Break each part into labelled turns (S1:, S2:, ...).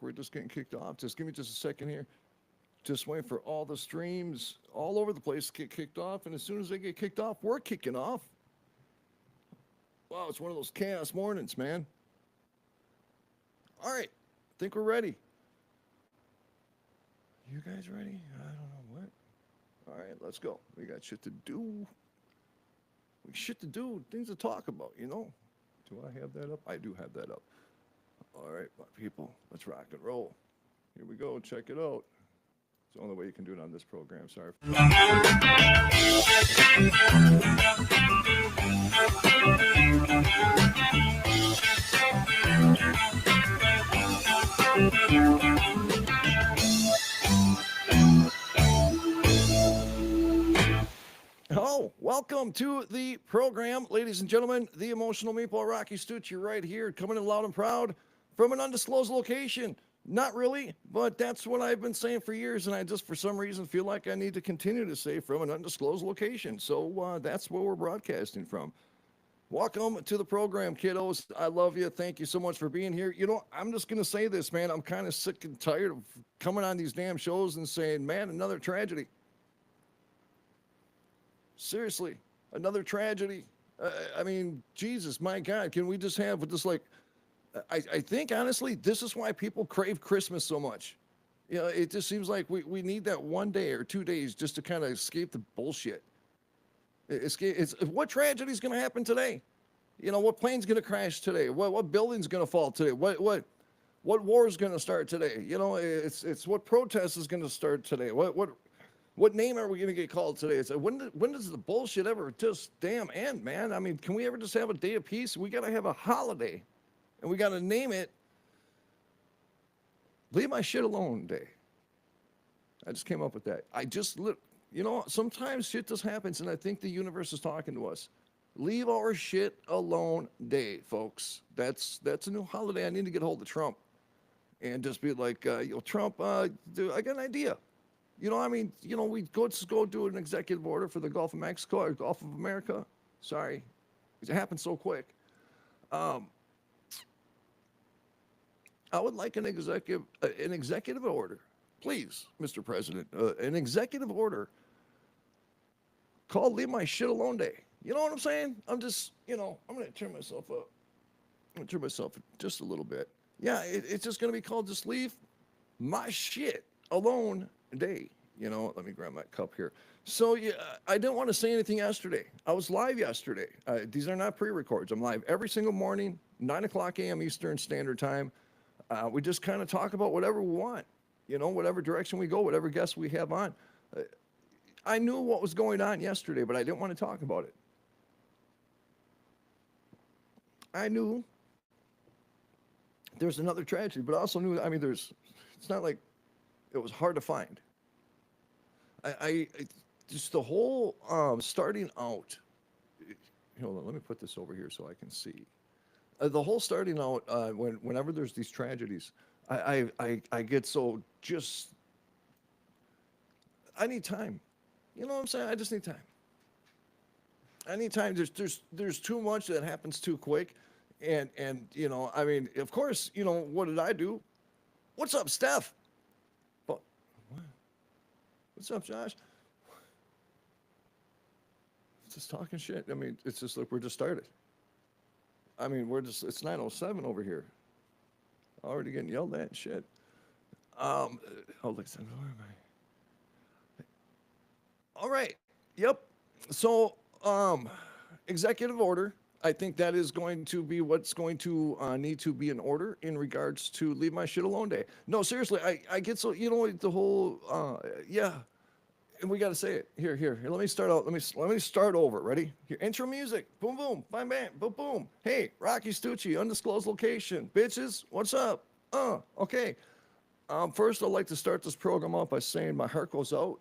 S1: We're just getting kicked off. Just give me just a second here. Just wait for all the streams all over the place to get kicked off. And as soon as they get kicked off, we're kicking off. Wow, it's one of those chaos mornings, man. All right. I think we're ready. You guys ready? I don't know what. All right, let's go. We got shit to do. We shit to do, things to talk about, you know. Do I have that up? I do have that up. All right, my people, let's rock and roll. Here we go. Check it out. It's the only way you can do it on this program. Sorry. Oh, welcome to the program, ladies and gentlemen. The emotional meatball, Rocci Stucci, right here, coming in loud and proud from an undisclosed location. Not really, but that's what I've been saying for years, and I just, for some reason, feel like I need to continue to say from an undisclosed location. So that's where we're broadcasting from. Welcome to the program, kiddos. I love you. Thank you so much for being here. You know, I'm just going to say this, man. I'm kind of sick and tired of coming on these damn shows and saying, man, another tragedy. Seriously, another tragedy. I mean, Jesus, my God, can we just have this, like, I think, honestly, this is why people crave Christmas so much. You know, it just seems like we need that 1 day or 2 days just to kind of escape the bullshit. It's what tragedy is going to happen today? You know, what plane's going to crash today? What building's going to fall today? What war is going to start today? You know, it's what protest is going to start today? What name are we going to get called today? It's when does the bullshit ever just damn end, man? I mean, can we ever just have a day of peace? We got to have a holiday, and we got to name it Leave My Shit Alone Day. I just came up with that. You know, sometimes shit just happens, and I think the universe is talking to us. Leave our shit alone day, folks. That's a new holiday. I need to get a hold of Trump and just be like, yo, Trump, dude, I got an idea. You know, I mean, you know, we go do an executive order for the Gulf of Mexico or Gulf of America. Sorry, it happened so quick. I would like an executive order, please, Mr. President, an executive order called "Leave My Shit Alone Day." You know what I'm saying? I'm just, you know, I'm gonna turn myself up. I'm gonna turn myself just a little bit. Yeah, it's just gonna be called "Just Leave My Shit Alone Day." You know, let me grab my cup here. So yeah, I didn't want to say anything yesterday. I was live yesterday. These are not pre-records. I'm live every single morning, 9 o'clock a.m. Eastern Standard Time. We just kind of talk about whatever we want, you know, whatever direction we go, whatever guests we have on. I knew what was going on yesterday, but I didn't want to talk about it. I knew there's another tragedy, but I also knew, I mean, it's not like it was hard to find. I just the whole starting out, hold on, let me put this over here so I can see. The whole starting out, whenever there's these tragedies, I get so just, I need time. You know what I'm saying? I just need time. I need time. There's too much that happens too quick. And you know, I mean, of course, you know, what did I do? What's up, Steph? What? What's up, Josh? Just talking shit. I mean, it's just like we're just started. I mean, it's 9:07 over here. Already getting yelled at and shit. Hold on, where am I? All right. Yep. So, executive order. I think that is going to be what's going to need to be in order in regards to Leave My Shit Alone Day. No, seriously, I get so, you know, the whole, yeah. And we got to say it. Here. Let me start out. Let me start over. Ready? Here, intro music. Boom, boom. Bam, bam. Boom, boom. Hey, Rocci Stucci, undisclosed location. Bitches, what's up? Okay. First, I'd like to start this program off by saying my heart goes out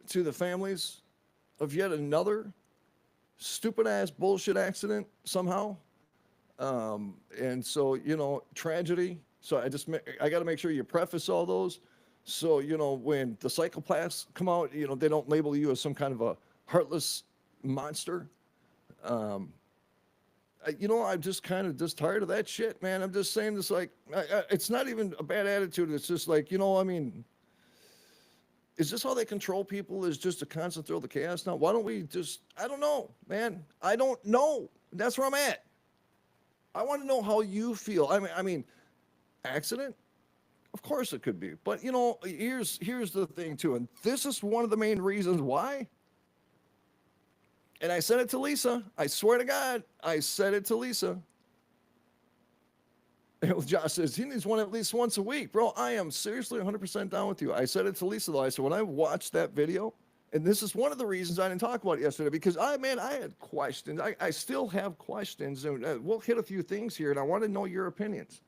S1: to the families of yet another stupid ass bullshit accident somehow. And so, you know, tragedy. So I got to make sure you preface all those. So, you know, when the psychopaths come out, you know, they don't label you as some kind of a heartless monster. I'm just kind of just tired of that shit, man. I'm just saying this, like, it's not even a bad attitude. It's just like, I mean, is this how they control people? Is just to constant throw the chaos now? Why don't we just, I don't know, man. I don't know. That's where I'm at. I want to know how you feel. I mean, accident? Of course it could be. But, here's the thing, too. And this is one of the main reasons why. And I said it to Lisa. I swear to God, I said it to Lisa. And Josh says, he needs one at least once a week. Bro, I am seriously 100% down with you. I said it to Lisa, though. I said, when I watched that video, and this is one of the reasons I didn't talk about it yesterday, because I had questions. I still have questions, and we'll hit a few things here, and I want to know your opinions.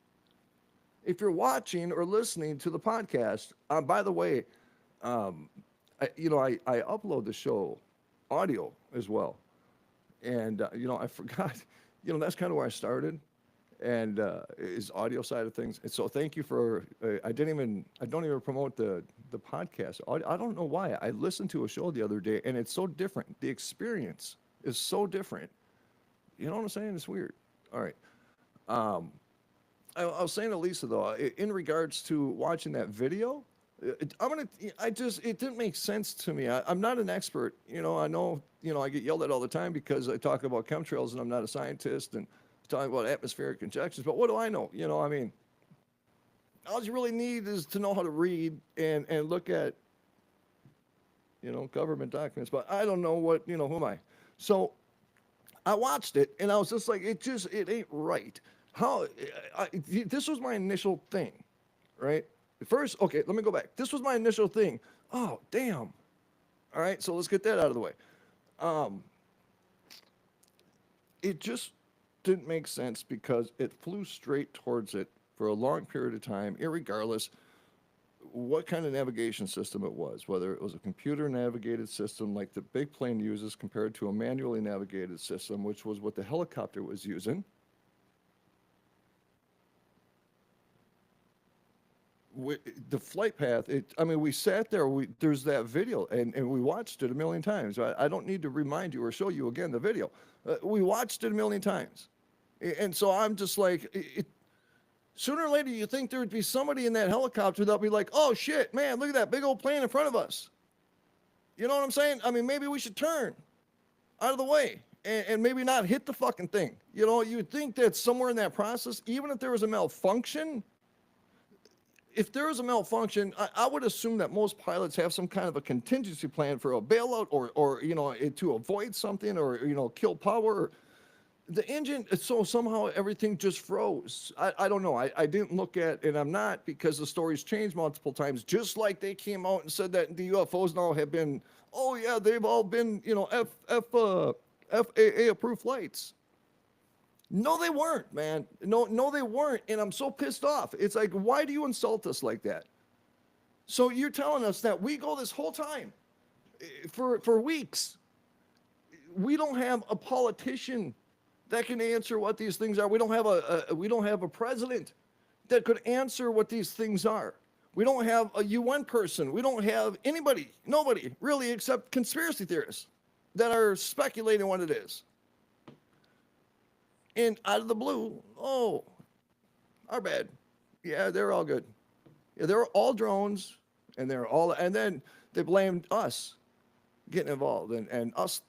S1: If you're watching or listening to the podcast, by the way, I upload the show audio as well. And, I forgot, that's kind of where I started, and is audio side of things. And so thank you for, I don't even promote the podcast. I don't know why. I listened to a show the other day, and it's so different. The experience is so different. You know what I'm saying? It's weird. All right. I was saying to Lisa, though, in regards to watching that video, it didn't make sense to me. I'm not an expert. I know, I get yelled at all the time because I talk about chemtrails and I'm not a scientist and talking about atmospheric injections. But what do I know? I mean, all you really need is to know how to read and look at, government documents. But I don't know what, who am I? So I watched it and I was just like, it ain't right. This was my initial thing, right? First, okay, let me go back. This was my initial thing. Oh, damn. All right, so let's get that out of the way. It just didn't make sense because it flew straight towards it for a long period of time, irregardless what kind of navigation system it was, whether it was a computer-navigated system like the big plane uses compared to a manually navigated system, which was what the helicopter was using. The flight path, we sat there, there's that video, and we watched it a million times. I don't need to remind you or show you again the video. We watched it a million times. And so I'm just like, sooner or later you think there would be somebody in that helicopter that'll be like, oh shit, man, look at that big old plane in front of us. You know what I'm saying? Maybe we should turn out of the way and maybe not hit the fucking thing. You'd think that somewhere in that process, even if there was a malfunction, if there is a malfunction, I would assume that most pilots have some kind of a contingency plan for a bailout or to avoid something or, kill power. The engine, so somehow everything just froze. I don't know. I didn't look at, and I'm not, because the story's changed multiple times, just like they came out and said that the UFOs now have been, oh yeah, they've all been, FAA approved flights. No, they weren't, man. No, they weren't. And I'm so pissed off. It's like, why do you insult us like that? So you're telling us that we go this whole time for weeks. We don't have a politician that can answer what these things are. We don't have a president that could answer what these things are. We don't have a UN person. We don't have nobody really, except conspiracy theorists that are speculating what it is. And out of the blue, oh, our bad. Yeah, they're all good. Yeah, they're all drones, and then they blamed us getting involved and us,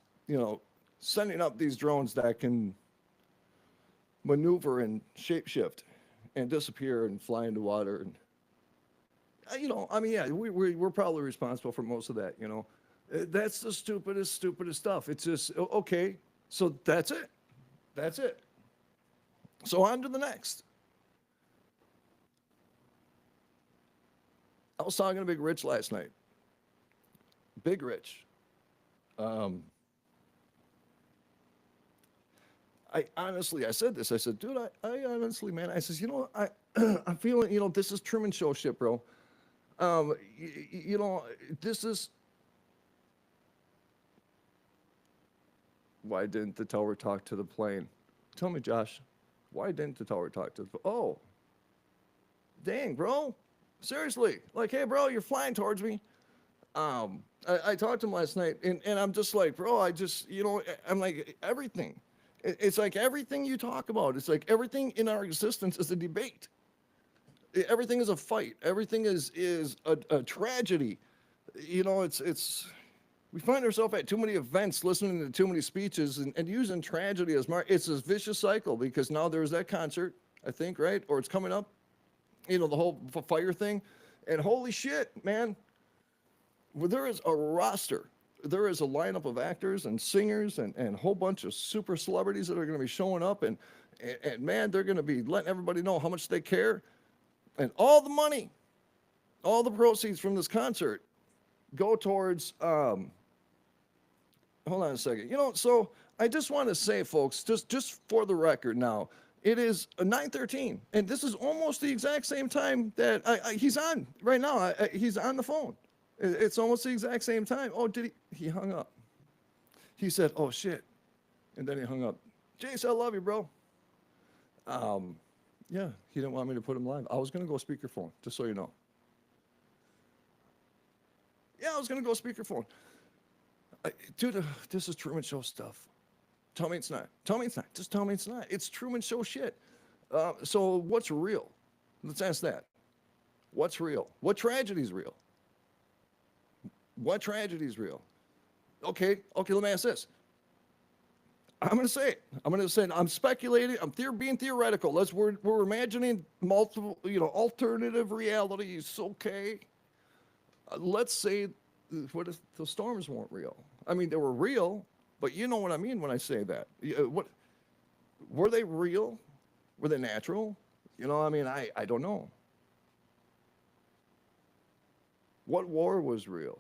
S1: sending up these drones that can maneuver and shapeshift and disappear and fly into water. And, we're probably responsible for most of that, That's the stupidest stuff. It's just, okay, so that's it. That's it. So on to the next. I was talking to Big Rich last night. Big Rich. I said this. I said, dude, I honestly, man, I says, I'm feeling, this is Truman Show shit, bro. This is. Why didn't the tower talk to the plane? Tell me, Josh. Why didn't the tower talk to the... Oh, dang, bro. Seriously. Like, hey, bro, you're flying towards me. I talked to him last night, and I'm just like, bro, I'm like, everything. It's like everything you talk about. It's like everything in our existence is a debate. Everything is a fight. Everything is a tragedy. It's we find ourselves at too many events, listening to too many speeches, and using tragedy as it's this vicious cycle because now there's that concert, I think, right? Or it's coming up, the whole fire thing. And holy shit, man, there is a roster. There is a lineup of actors and singers and a whole bunch of super celebrities that are going to be showing up. And man, they're going to be letting everybody know how much they care. And all the money, all the proceeds from this concert go towards, hold on a second. So I just want to say, folks, just for the record now, it is 9:13, and this is almost the exact same time that he's on right now. He's on the phone. It's almost the exact same time. Oh, did he? He hung up. He said, "Oh shit," and then he hung up. Jace, I love you, bro. Yeah, he didn't want me to put him live. I was gonna go speakerphone, just so you know. Yeah, I was gonna go speakerphone. Dude, this is Truman Show stuff. Tell me it's not. Tell me it's not. Just tell me it's not. It's Truman Show shit. So what's real? Let's ask that. What's real? What tragedy is real? What tragedy is real? Okay, let me ask this. I'm going to say it. I'm speculating. I'm being theoretical. We're imagining multiple, alternative realities. Okay. Let's say, what if the storms weren't real? I mean, they were real, but you know what I mean when I say that. What were they real? Were they natural? I don't know. What war was real?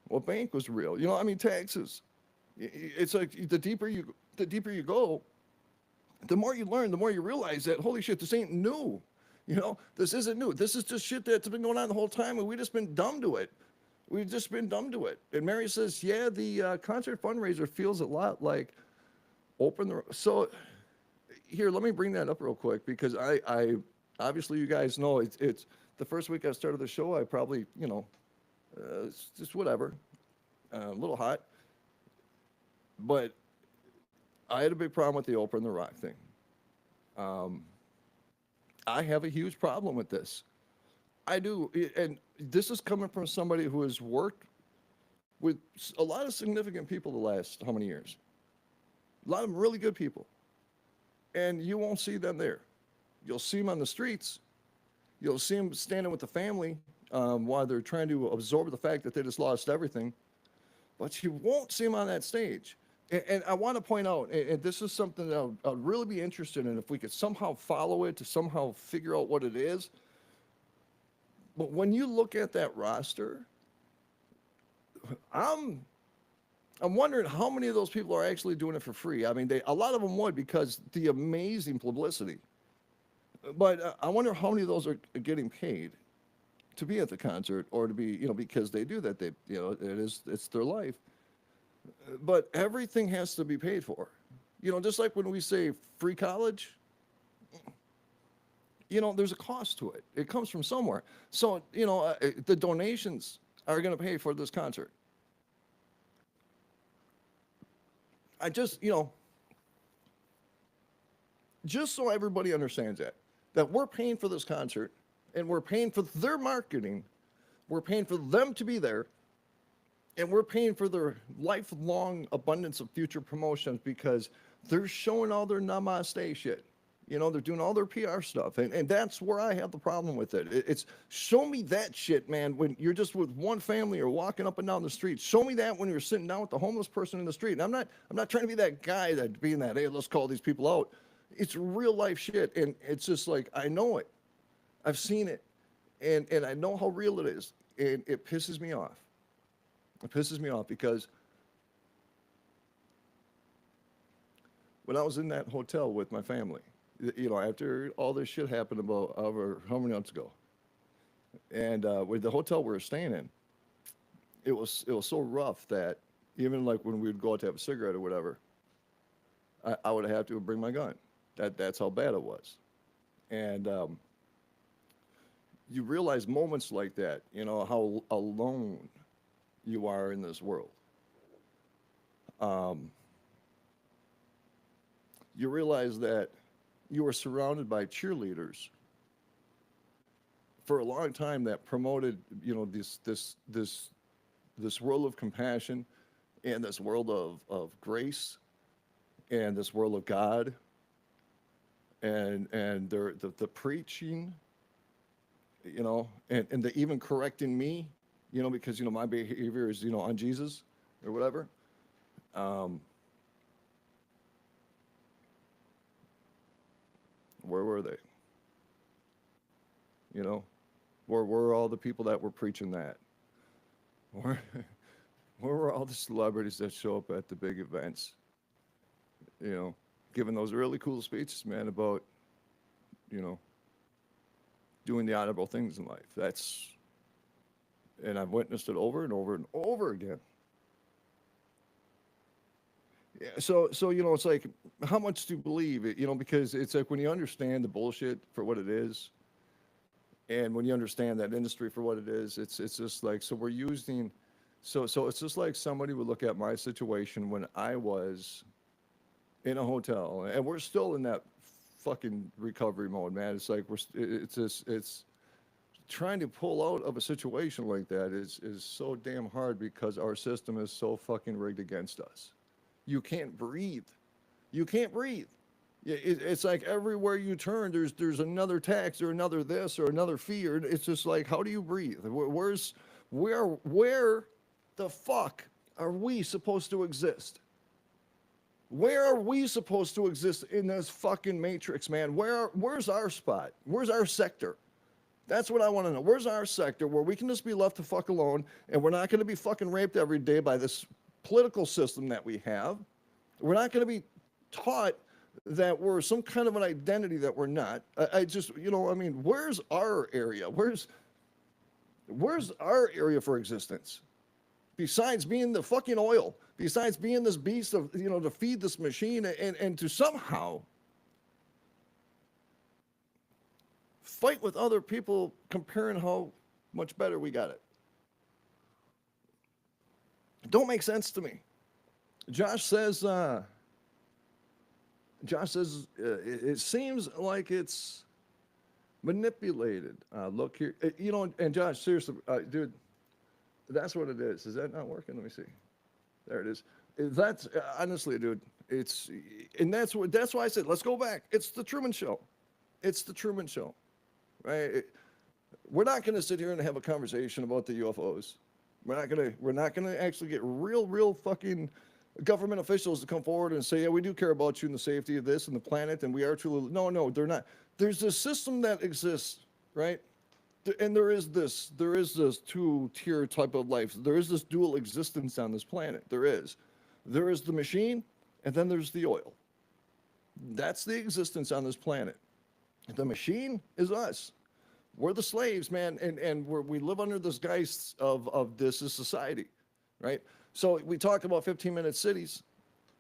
S1: What bank was real? Taxes. It's like the deeper you go, the more you learn, the more you realize that holy shit, this ain't new. This isn't new. This is just shit that's been going on the whole time, and we've just been dumb to it. We've just been dumb to it. And Mary says, yeah, the concert fundraiser feels a lot like so here, let me bring that up real quick because I obviously you guys know it's the first week I started the show. I probably, it's just whatever, a little hot. But I had a big problem with the Oprah and the Rock thing. I have a huge problem with this. I do, and this is coming from somebody who has worked with a lot of significant people the last how many years? A lot of them really good people. And you won't see them there. You'll see them on the streets. You'll see them standing with the family while they're trying to absorb the fact that they just lost everything. But you won't see them on that stage. And I want to point out, and this is something that I'd really be interested in if we could somehow follow it to somehow figure out what it is. But when you look at that roster, I'm wondering how many of those people are actually doing it for free. I mean, a lot of them would because the amazing publicity. But I wonder how many of those are getting paid to be at the concert or to be, because they do that. It's their life. But everything has to be paid for. Just like when we say free college, there's a cost to it. It comes from somewhere. So, the donations are going to pay for this concert. I just, just so everybody understands that we're paying for this concert and we're paying for their marketing. We're paying for them to be there. And we're paying for their lifelong abundance of future promotions because they're showing all their namaste shit. They're doing all their PR stuff. And that's where I have the problem with it. It's show me that shit, man, when you're just with one family or walking up and down the street. Show me that when you're sitting down with the homeless person in the street. And I'm not trying to be that guy that being that, hey, let's call these people out. It's real life shit. And it's just like, I know it. I've seen it. And I know how real it is. And it pisses me off. It pisses me off because when I was in that hotel with my family, after all this shit happened about over how many months ago, and with the hotel we were staying in, it was so rough that even like when we'd go out to have a cigarette or whatever, I would have to bring my gun. That's how bad it was, and you realize moments like that, how alone you are in this world. you realize that you were surrounded by cheerleaders for a long time that promoted, this world of compassion and this world of grace and this world of God and the preaching, and the even correcting me, because my behavior is on Jesus or whatever. Where were they? Where were all the people that were preaching that? Where, where were all the celebrities that show up at the big events? Giving those really cool speeches, man, about, doing the honorable things in life. And I've witnessed it over and over and over again. Yeah, so it's like, how much do you believe it? Because it's like when you understand the bullshit for what it is, and when you understand that industry for what it is, it's just like, so we're using, so it's just like somebody would look at my situation when I was in a hotel, and we're still in that fucking recovery mode, man. It's like it's trying to pull out of a situation like that is so damn hard because our system is so fucking rigged against us. You can't breathe. You can't breathe. It's like everywhere you turn, there's another tax or another this or another fee, or it's just like, how do you breathe? Where the fuck are we supposed to exist? Where are we supposed to exist in this fucking matrix, man? Where's our spot? Where's our sector? That's what I want to know. Where's our sector where we can just be left the fuck alone and we're not going to be fucking raped every day by this political system that we have? We're not going to be taught that we're some kind of an identity that we're not. I just, where's our area? Where's our area for existence? Besides being the fucking oil, besides being this beast of, to feed this machine and to somehow fight with other people comparing how much better we got it. It don't make sense to me. Josh says, it seems like it's manipulated. Look here, and Josh, seriously, dude, that's what it is. Is that not working? Let me see. There it is. That's honestly, dude. That's why I said, let's go back. It's the Truman Show. It's the Truman Show, right? We're not going to sit here and have a conversation about the UFOs. We're not gonna actually get real fucking government officials to come forward and say, yeah, we do care about you and the safety of this and the planet, and we are truly. No, they're not. There's this system that exists, right? And there is this two-tier type of life. There is this dual existence on this planet. There is the machine, and then there's the oil. That's the existence on this planet. The machine is us. We're the slaves, man, and we live under this guise of this is society, right? So we talk about 15-minute cities.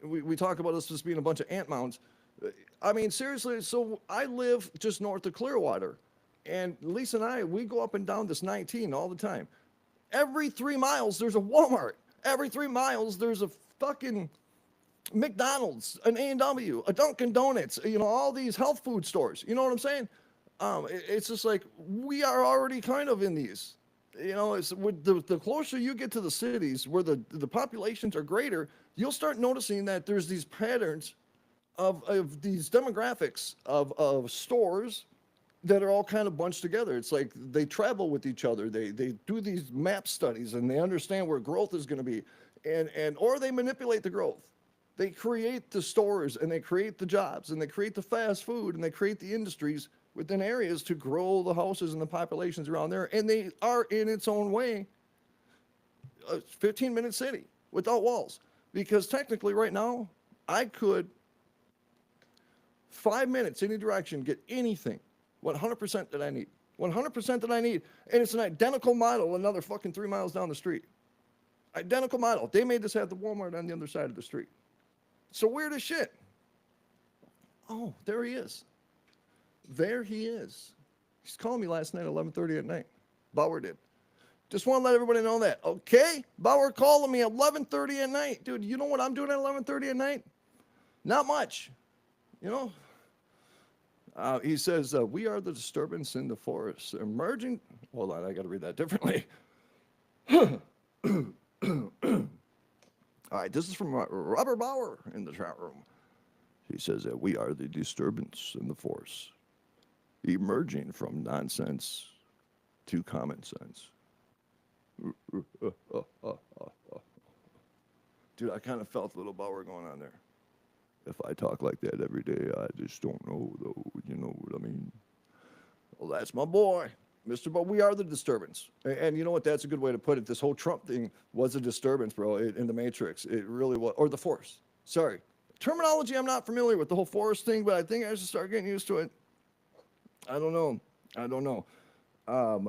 S1: We talk about us just being a bunch of ant mounds. I mean, seriously, so I live just north of Clearwater, and Lisa and I, we go up and down this 19 all the time. Every 3 miles, there's a Walmart. Every 3 miles, there's a fucking McDonald's, an A&W, a Dunkin' Donuts, all these health food stores. You know what I'm saying? It's just like we are already kind of in these. It's with the closer you get to the cities where the populations are greater, you'll start noticing that there's these patterns of these demographics of stores that are all kind of bunched together. It's like they travel with each other. They do these map studies and they understand where growth is going to be, or they manipulate the growth. They create the stores and they create the jobs and they create the fast food and they create the industries within areas to grow the houses and the populations around there. And they are, in its own way, a 15-minute city without walls. Because technically right now, I could, 5 minutes any direction, get anything, 100% that I need. 100% that I need. And it's an identical model another fucking 3 miles down the street. Identical model. They made this have the Walmart on the other side of the street. So weird as shit. Oh, there he is. There he is. He's calling me last night at 11:30 at night. Bauer did. Just want to let everybody know that. Okay? Bauer calling me at 11:30 at night. Dude, you know what I'm doing at 11:30 at night? Not much. You know, he says, we are the disturbance in the forest, emerging. Hold on, I got to read that differently. All right, this is from Robert Bauer in the chat room. He says that we are the disturbance in the force, emerging from nonsense to common sense. Dude, I kind of felt a little Bauer going on there. If I talk like that every day, I just don't know, though. You know what I mean? Well, that's my boy, Mr. But we are the disturbance. And you know what? That's a good way to put it. This whole Trump thing was a disturbance, bro, in the Matrix. It really was. Or the Force. Sorry. Terminology I'm not familiar with, the whole Force thing, but I think I should start getting used to it. I don't know.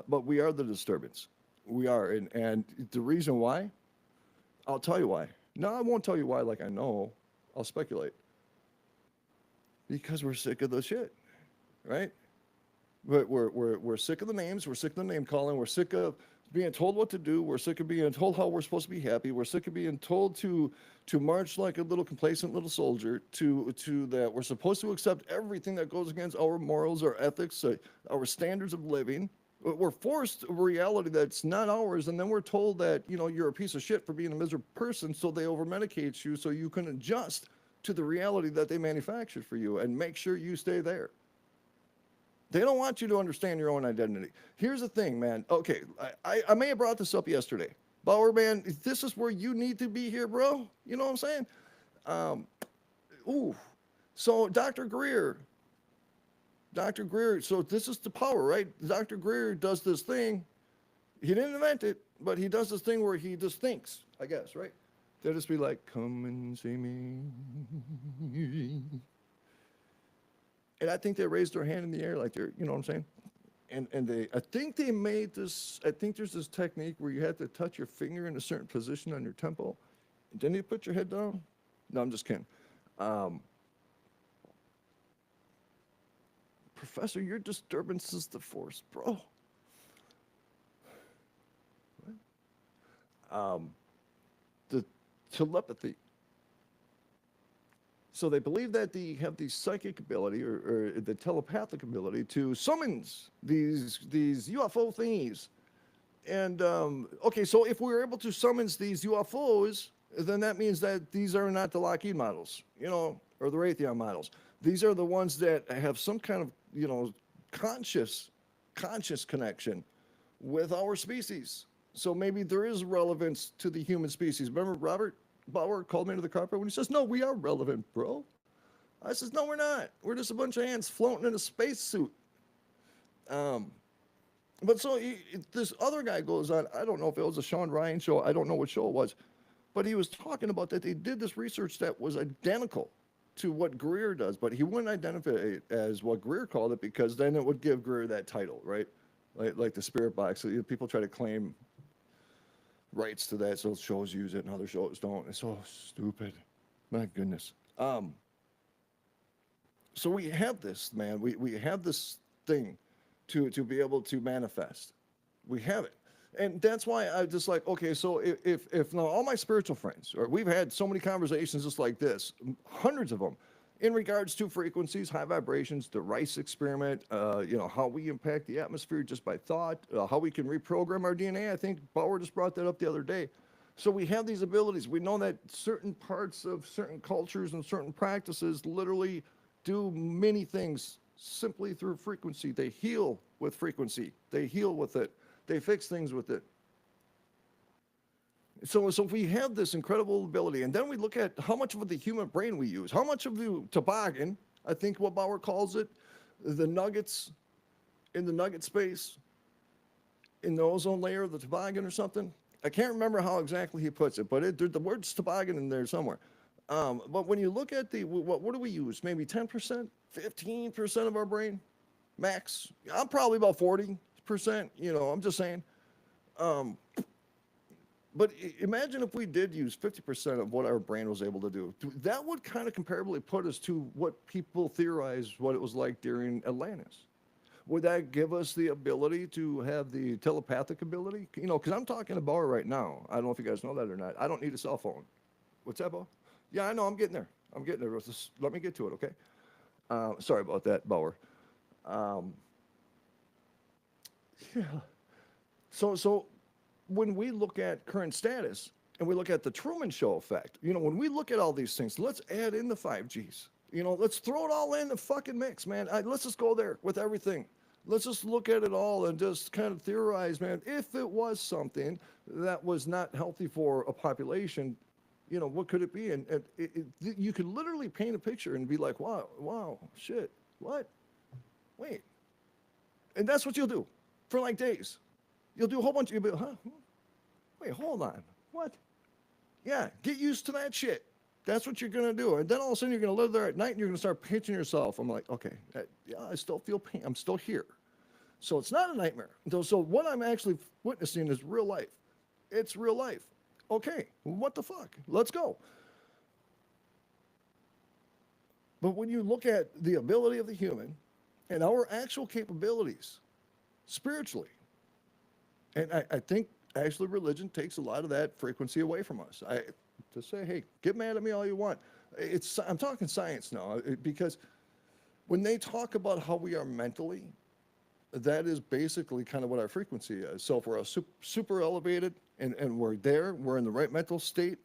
S1: But we are the disturbance. We are. And the reason why, I'll tell you why. No, I won't tell you why like I know. I'll speculate. Because we're sick of the shit, right? We're sick of the names. We're sick of the name calling. We're sick of being told what to do. We're sick of being told how we're supposed to be happy. We're sick of being told to march like a little complacent little soldier. To that we're supposed to accept everything that goes against our morals, our ethics, our standards of living. We're forced a reality that's not ours, and then we're told that you're a piece of shit for being a miserable person. So they over-medicate you so you can adjust to the reality that they manufactured for you and make sure you stay there. They don't want you to understand your own identity. Here's the thing, man. Okay, I may have brought this up yesterday. Bauer, man, this is where you need to be here, bro. You know what I'm saying? So Dr. Greer, so this is the power, right? Dr. Greer does this thing. He didn't invent it, but he does this thing where he just thinks, I guess, right? They'll just be like, come and see me. And I think they raised their hand in the air like they're, you know what I'm saying? And I think they made this, I think there's this technique where you have to touch your finger in a certain position on your temple. And then you put your head down. No, I'm just kidding. Professor, your disturbance is the force, bro. What? The telepathy. So they believe that they have the psychic ability or the telepathic ability to summons these UFO thingies. And, okay, so if we're able to summons these UFOs, then that means that these are not the Lockheed models, or the Raytheon models. These are the ones that have some kind of, conscious connection with our species. So maybe there is relevance to the human species. Remember Robert Bauer called me to the carpet when he says, no, we are relevant, bro. I says, no, we're not. We're just a bunch of ants floating in a spacesuit. But so this other guy goes on, I don't know if it was a Sean Ryan show, I don't know what show it was, but he was talking about that they did this research that was identical to what Greer does, but he wouldn't identify it as what Greer called it because then it would give Greer that title, right? Like the spirit box. So people try to claim rights to that, so shows use it and other shows don't. It's so stupid. My goodness. So we have this, man. We have this thing to be able to manifest. We have it. And that's why I just like, okay, so if now all my spiritual friends, or we've had so many conversations just like this, hundreds of them, in regards to frequencies, high vibrations, the Rice experiment, how we impact the atmosphere just by thought, how we can reprogram our DNA. I think Bauer just brought that up the other day. So we have these abilities. We know that certain parts of certain cultures and certain practices literally do many things simply through frequency. They heal with frequency. They heal with it. They fix things with it. So we have this incredible ability, and then we look at how much of the human brain we use, how much of the toboggan, I think what Bauer calls it, the nuggets in the nugget space, in the ozone layer of the toboggan or something. I can't remember how exactly he puts it, but the word's toboggan in there somewhere. But when you look at what do we use? Maybe 10%, 15% of our brain, max. I'm probably about 40%, I'm just saying. But imagine if we did use 50% of what our brain was able to do. That would kind of comparably put us to what people theorize what it was like during Atlantis. Would that give us the ability to have the telepathic ability? Because I'm talking to Bauer right now. I don't know if you guys know that or not. I don't need a cell phone. What's that, Bo? Yeah, I know. I'm getting there. Just let me get to it, okay? Sorry about that, Bauer. Um, yeah. So when we look at current status and we look at the Truman Show effect, when we look at all these things, let's add in the 5Gs. Let's throw it all in the fucking mix, man. Let's just go there with everything. Let's just look at it all and just kind of theorize, man. If it was something that was not healthy for a population, what could it be? And you could literally paint a picture and be like, wow, shit, what? Wait. And that's what you'll do for like days. You'll do a whole bunch of, you'll be, huh? Wait, hold on. What? Yeah, get used to that shit. That's what you're going to do. And then all of a sudden you're going to live there at night and you're going to start pinching yourself. I'm like, okay, yeah, I still feel pain. I'm still here. So it's not a nightmare. So what I'm actually witnessing is real life. It's real life. Okay, what the fuck? Let's go. But when you look at the ability of the human and our actual capabilities spiritually, and I think actually religion takes a lot of that frequency away from us. To say, hey, get mad at me all you want. I'm talking science now, because when they talk about how we are mentally, that is basically kind of what our frequency is. So if we're super elevated and we're there, we're in the right mental state,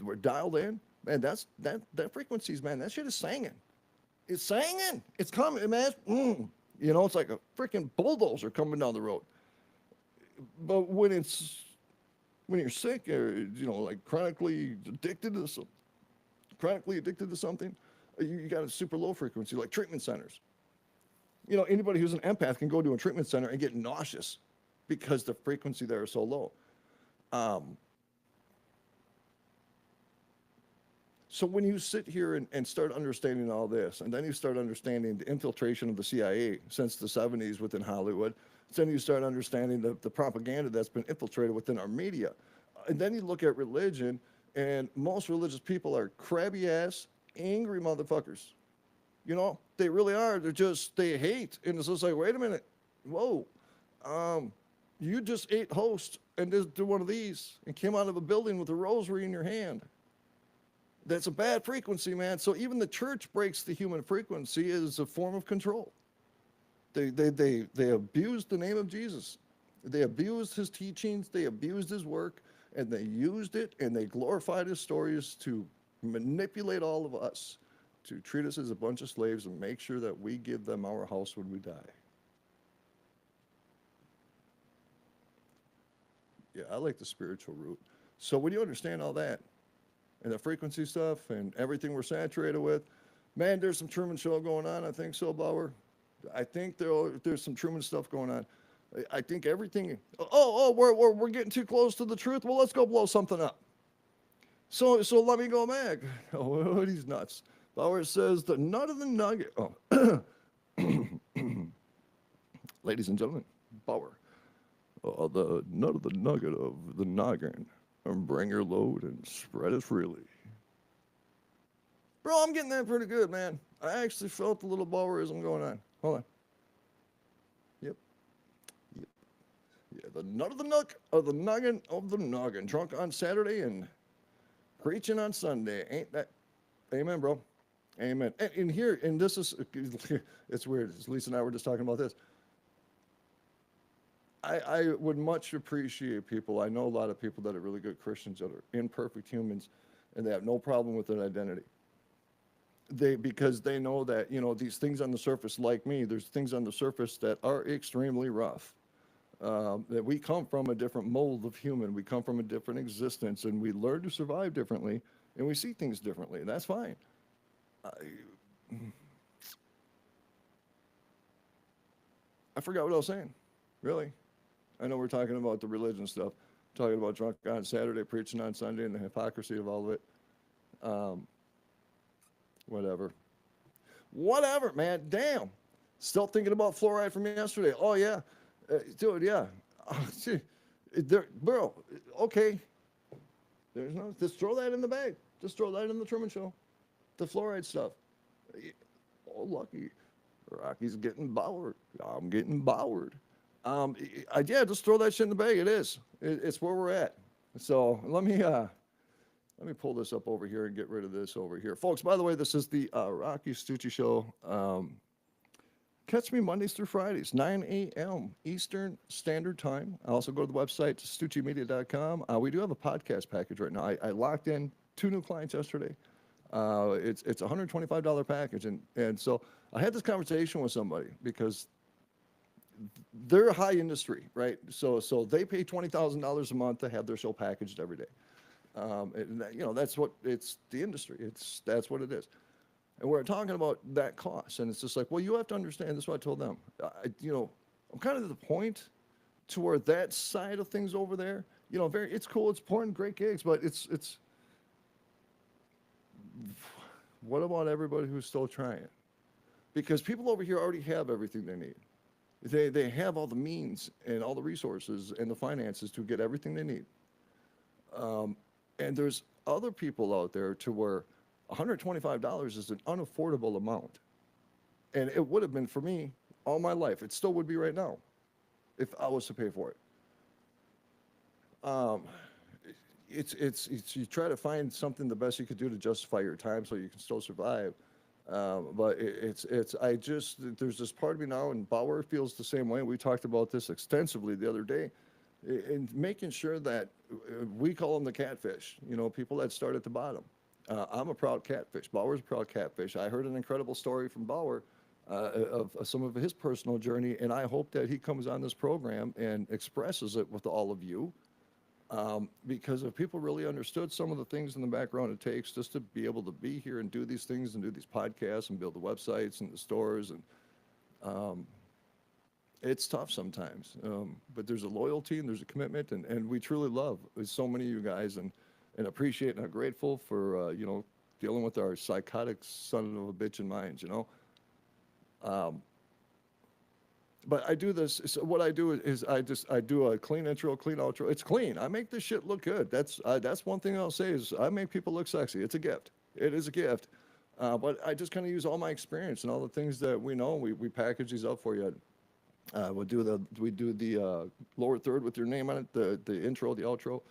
S1: we're dialed in, man, that frequencies, man, that shit is singing. It's singing. It's coming, man. It's like a freaking bulldozer coming down the road. But when you're sick or, like chronically addicted to something, you got a super low frequency, like treatment centers. Anybody who's an empath can go to a treatment center and get nauseous because the frequency there is so low. So when you sit here and start understanding all this, and then you start understanding the infiltration of the CIA since the 70s within Hollywood, then you start understanding the propaganda that's been infiltrated within our media. And then you look at religion, and most religious people are crabby-ass, angry motherfuckers. They really are. They hate. And it's just like, wait a minute. Whoa. You just ate host and just did one of these and came out of a building with a rosary in your hand. That's a bad frequency, man. So even the church breaks the human frequency as a form of control. They abused the name of Jesus. They abused his teachings. They abused his work. And they used it and they glorified his stories to manipulate all of us, to treat us as a bunch of slaves and make sure that we give them our house when we die. Yeah, I like the spiritual root. So when you understand all that and the frequency stuff and everything we're saturated with, man, there's some Truman Show going on. I think so, Bauer. I think there's some Truman stuff going on. I think everything. We're getting too close to the truth. Well, let's go blow something up. So let me go back. Oh, he's nuts. Bauer says the nut of the nugget. Oh, ladies and gentlemen, Bauer. The nut of the nugget of the noggin. And bring your load and spread it freely. Bro, I'm getting that pretty good, man. I actually felt the little Bauerism going on. Hold on. Yep. Yeah, the nut of the nook of the noggin of the noggin. Drunk on Saturday and preaching on Sunday. Ain't that? Amen, bro. Amen. And here, and this is, it's weird. Lisa and I were just talking about this. I would much appreciate people. I know a lot of people that are really good Christians that are imperfect humans, and they have no problem with their identity. Because they know that, these things on the surface, like me, there's things on the surface that are extremely rough. That we come from a different mold of human. We come from a different existence, and we learn to survive differently, and we see things differently. And that's fine. I forgot what I was saying. Really. I know we're talking about the religion stuff, talking about drunk on Saturday, preaching on Sunday, and the hypocrisy of all of it. Whatever, man. Damn. Still thinking about fluoride from yesterday. Oh, yeah. Dude, yeah. Bro, okay. There's no, just throw that in the bag. Just throw that in the Truman Show. The fluoride stuff. Oh, lucky. Rocky's getting bowered. I'm getting bowered. Yeah, just throw that shit in the bag. It is. It's where we're at. So let me Let me pull this up over here and get rid of this over here. Folks, by the way, this is the Rocci Stucci Show. Catch me Mondays through Fridays, 9 a.m. Eastern Standard Time. I also go to the website, stuccimedia.com. We do have a podcast package right now. I locked in 2 new clients yesterday. It's a $125 package. And so I had this conversation with somebody because they're a high industry, right? So they pay $20,000 a month to have their show packaged every day. And that, that's what it's the industry. That's what it is. And we're talking about that cost, and it's just like, well, you have to understand. This is what I told them. I'm kind of at the point to where that side of things over there, it's cool, it's important, great gigs, but it's. What about everybody who's still trying? Because people over here already have everything they need. They have all the means and all the resources and the finances to get everything they need. And there's other people out there to where $125 is an unaffordable amount. And it would have been for me all my life. It still would be right now if I was to pay for it. It's you try to find something the best you could do to justify your time so you can still survive. But there's this part of me now, and Bauer feels the same way. We talked about this extensively the other day, in making sure that we call them the catfish, people that start at the bottom. I'm a proud catfish. Bauer's a proud catfish. I heard an incredible story from Bauer of some of his personal journey, and I hope that he comes on this program and expresses it with all of you. Because if people really understood some of the things in the background it takes just to be able to be here and do these things and do these podcasts and build the websites and the stores, and it's tough sometimes. But there's a loyalty and there's a commitment, and we truly love so many of you guys, and appreciate and are grateful for dealing with our psychotic son of a bitch in minds. But I do this. So what I do is I do a clean intro, clean outro. It's clean. I make this shit look good. That's one thing I'll say is I make people look sexy. It's a gift. It is a gift. But I just kind of use all my experience and all the things that we know. We package these up for you. We do the lower third with your name on it, the intro, the outro.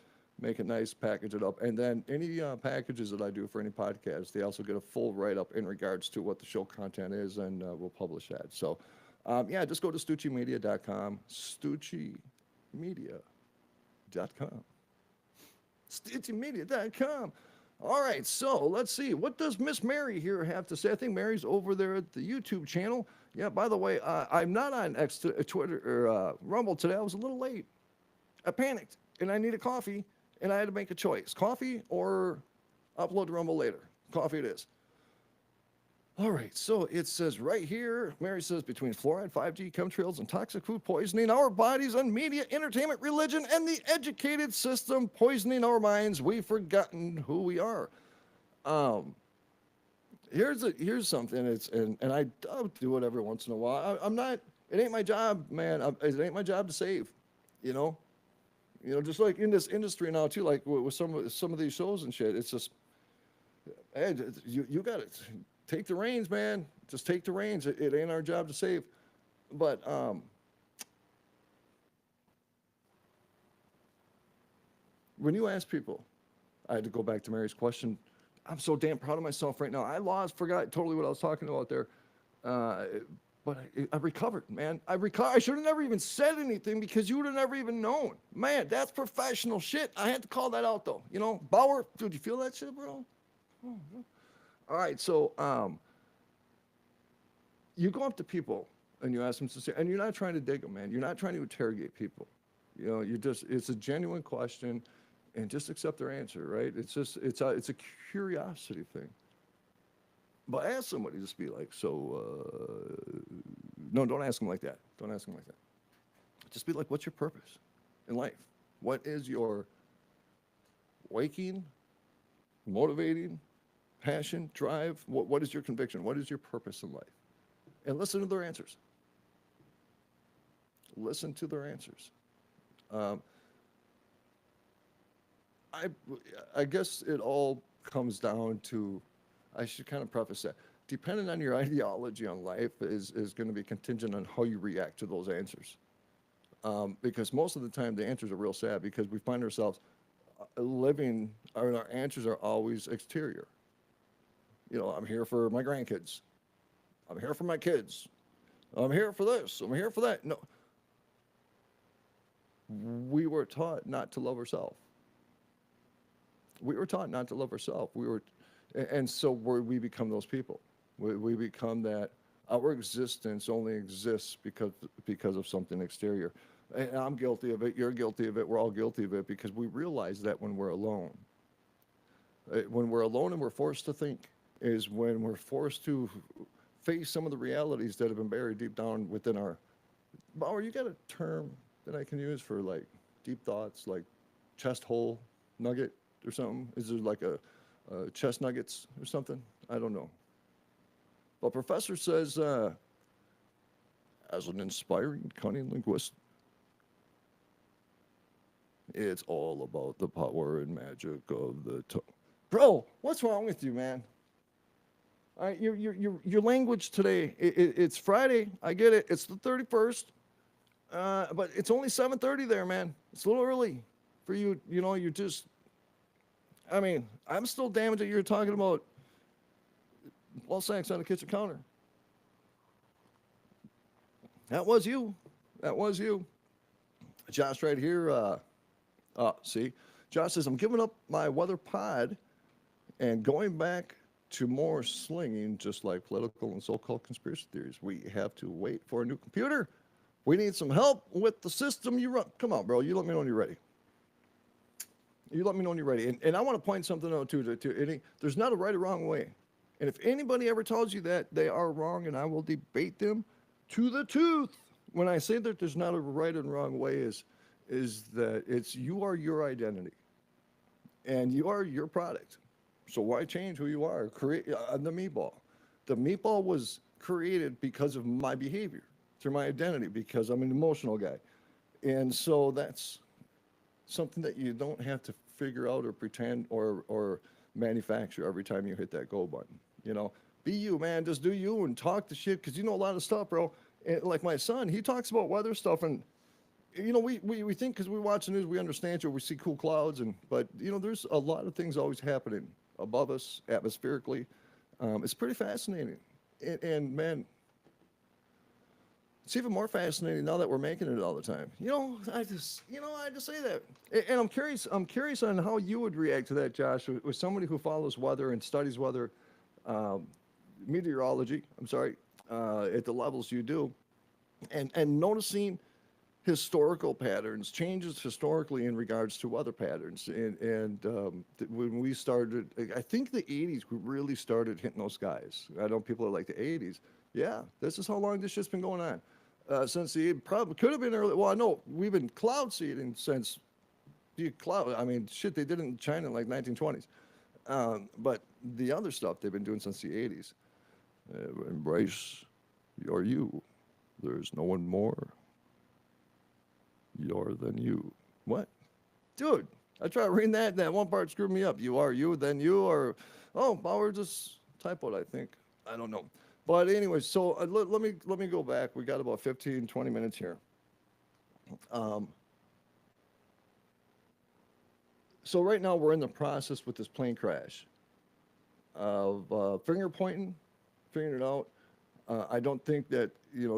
S1: Make it nice, package it up, and then any packages that I do for any podcast, they also get a full write-up in regards to what the show content is, and we'll publish that. So. Just go to stuccimedia.com, stuccimedia.com, stuccimedia.com. All right, so let's see. What does Miss Mary here have to say? I think Mary's over there at the YouTube channel. Yeah, by the way, I'm not on Twitter or Rumble today. I was a little late. I panicked, and I needed coffee, and I had to make a choice. Coffee or upload to Rumble later. Coffee it is. All right, so it says right here, Mary says, between fluoride, 5G, chemtrails, and toxic food poisoning our bodies, and media, entertainment, religion, and the educated system poisoning our minds, we've forgotten who we are. Here's something. And I do it every once in a while. I'm not. It ain't my job, man. It ain't my job to save. Just like in this industry now too, like with some of these shows and shit. It's just, hey, you got it. Take the reins, man. Just take the reins. It ain't our job to save. But when you ask people, I had to go back to Mary's question. I'm so damn proud of myself right now. I forgot totally what I was talking about there. But I recovered, man. I should have never even said anything because you would have never even known. Man, that's professional shit. I had to call that out, though. Bauer, dude, you feel that shit, bro? Oh, no. All right, so you go up to people and you ask them to say, and you're not trying to dig them, man. You're not trying to interrogate people. It's a genuine question, and just accept their answer, right? It's a curiosity thing. But ask somebody, just be like, no, don't ask them like that. Don't ask them like that. Just be like, what's your purpose in life? What is your waking, motivating, passion, drive? What is your conviction? What is your purpose in life? And listen to their answers. Listen to their answers. I guess it all comes down to, I should kind of preface that, depending on your ideology on life is going to be contingent on how you react to those answers. Because most of the time the answers are real sad because we find ourselves, living, our answers are always exterior. I'm here for my grandkids. I'm here for my kids. I'm here for this. I'm here for that. No, we were taught not to love ourselves. We were taught not to love ourselves. And so we become those people. We become that. Our existence only exists because of something exterior. And I'm guilty of it. You're guilty of it. We're all guilty of it because we realize that when we're alone. When we're alone and we're forced to think is when we're forced to face some of the realities that have been buried deep down within our. Bauer, you got a term that I can use for like deep thoughts, like chest hole nugget or something? Is there like a chest nuggets or something? I don't know. But Professor says, as an inspiring, cunning linguist, it's all about the power and magic of the tongue. Bro, what's wrong with you, man? All right, your language today. It's Friday. I get it. It's the 31st, but it's only 7:30 there, man. It's a little early for you. You're just. I mean, I'm still damaged that you're talking about ball sacks on the kitchen counter. That was you. That was you. Josh right here. See, Josh says, I'm giving up my weather pod and going back to more slinging, just like political and so-called conspiracy theories. We have to wait for a new computer. We need some help with the system you run. Come on, bro. You let me know when you're ready. You let me know when you're ready. And I want to point something out, too. There's not a right or wrong way. And if anybody ever tells you that, they are wrong, and I will debate them to the tooth. When I say that there's not a right and wrong way is that you are your identity. And you are your product. So why change who you are? Create the meatball. The meatball was created because of my behavior, through my identity, because I'm an emotional guy. And so that's something that you don't have to figure out or pretend or manufacture every time you hit that go button. Be you, man. Just do you and talk the shit because you know a lot of stuff, bro. And like my son, he talks about weather stuff and we think because we watch the news, we understand you, we see cool clouds, but there's a lot of things always happening above us, atmospherically. It's pretty fascinating. And man, it's even more fascinating now that we're making it all the time. I just say that. And I'm curious on how you would react to that, Josh, with somebody who follows weather and studies weather, meteorology, at the levels you do, and noticing historical patterns, changes historically in regards to weather patterns. And when we started, I think the 80s, we really started hitting those guys. I know people are like the 80s. Yeah, this is how long this shit's been going on. Since probably could have been early. Well, I know we've been cloud seeding since the cloud. I mean, shit, they did it in China in like 1920s. But the other stuff they've been doing since the 80s. Embrace your you. There's no one more you're than you. What? Dude, I tried reading that one part screwed me up. You are you, then you, or, Bauer just typoed, I think. I don't know. But anyway, so let me go back. We got about 15, 20 minutes here. So right now we're in the process with this plane crash of finger pointing, figuring it out. I don't think that,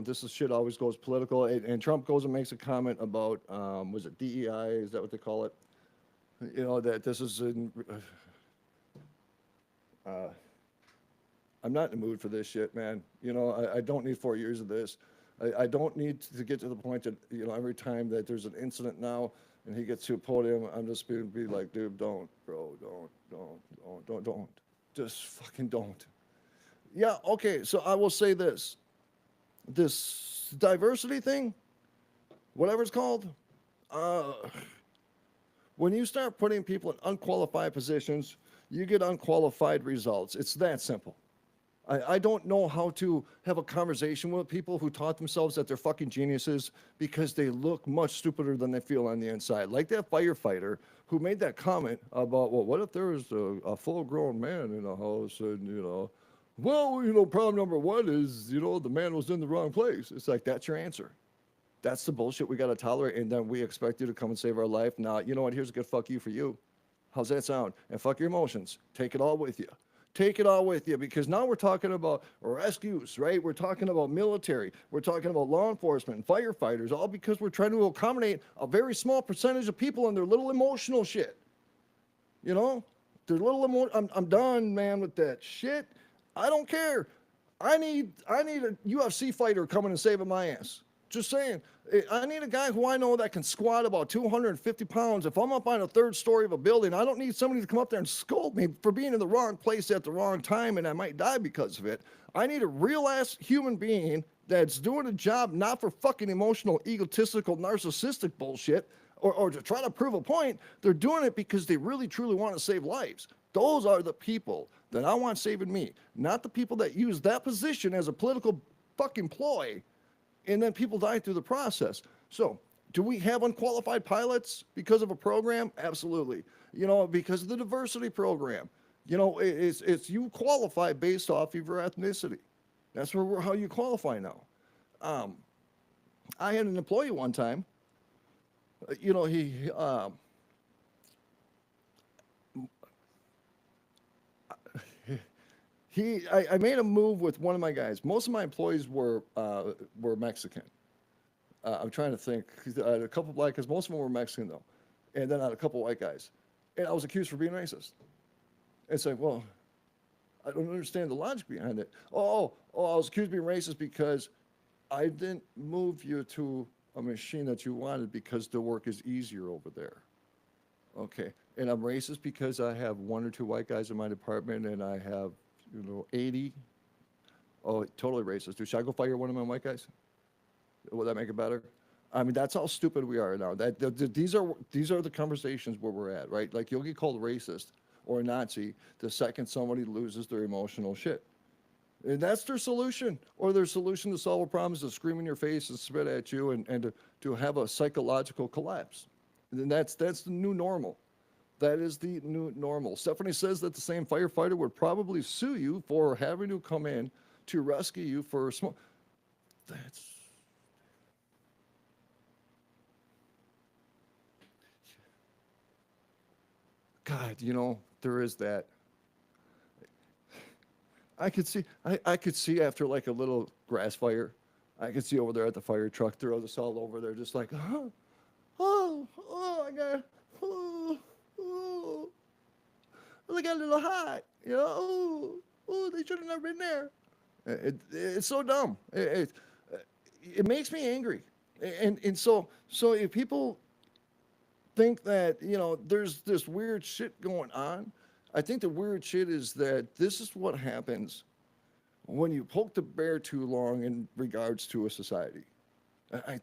S1: this is shit always goes political. And Trump goes and makes a comment about, was it DEI? Is that what they call it? That this is I'm not in the mood for this shit, man. I don't need 4 years of this. I don't need to get to the point that, every time that there's an incident now and he gets to a podium, I'm just going to be like, dude, don't, bro, don't. Just fucking don't. Yeah, okay, so I will say this. This diversity thing, whatever it's called, when you start putting people in unqualified positions, you get unqualified results. It's that simple. I don't know how to have a conversation with people who taught themselves that they're fucking geniuses because they look much stupider than they feel on the inside. Like that firefighter who made that comment about, well, what if there was a full-grown man in a house and, problem number one is, the man was in the wrong place. It's like, that's your answer. That's the bullshit we got to tolerate, and then we expect you to come and save our life. Now, you know what? Here's a good fuck you for you. How's that sound? And fuck your emotions. Take it all with you. Take it all with you, because now we're talking about rescues, right? We're talking about military. We're talking about law enforcement and firefighters, all because we're trying to accommodate a very small percentage of people and their little emotional shit. You know? Their little I'm done, man, with that shit. I don't care. I need a UFC fighter coming and saving my ass. Just saying. I need a guy who I know that can squat about 250 pounds. If I'm up on a third story of a building, I don't need somebody to come up there and scold me for being in the wrong place at the wrong time and I might die because of it. I need a real-ass human being that's doing a job not for fucking emotional, egotistical, narcissistic bullshit or to try to prove a point. They're doing it because they really, truly want to save lives. Those are the people that I want saving me, not the people that use that position as a political fucking ploy. And then people die through the process. So, do we have unqualified pilots because of a program? Absolutely. You know, because of the diversity program. You know, it's you qualify based off of your ethnicity. That's how you qualify now. I had an employee one time. You know, I made a move with one of my guys. Most of my employees were Mexican. I'm trying to think. I had a couple black guys. Most of them were Mexican, though. And then I had a couple white guys. And I was accused for being racist. It's like, well, I don't understand the logic behind it. I was accused of being racist because I didn't move you to a machine that you wanted because the work is easier over there. Okay. And I'm racist because I have 1 or 2 white guys in my department and I have 80. Oh, totally racist. Should I go fire one of my white guys? Will that make it better? I mean, that's how stupid we are now. These are the conversations where we're at, right? Like, you'll get called racist or a Nazi the second somebody loses their emotional shit. And that's their solution. Or their solution to solve a problem is to scream in your face and spit at you and to have a psychological collapse. And that's the new normal. That is the new normal. Stephanie says that the same firefighter would probably sue you for having to come in to rescue you for smoke. That's... God, there is that. I could see after like a little grass fire, I could see over there at the fire truck, they're just all over there, just like, I got, they got a little hot, they should have never been there. It's so dumb. It makes me angry, and so if people think that there's this weird shit going on, I think the weird shit is that this is what happens when you poke the bear too long in regards to a society. I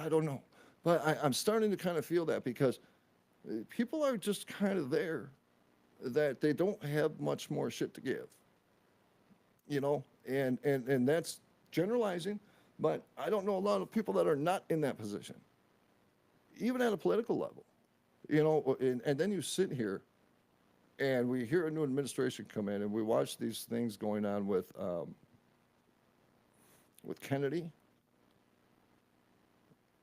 S1: don't know, but I'm starting to kind of feel that because people are just kind of there, that they don't have much more shit to give, and that's generalizing, but I don't know a lot of people that are not in that position, even at a political level, and then you sit here and we hear a new administration come in and we watch these things going on with Kennedy,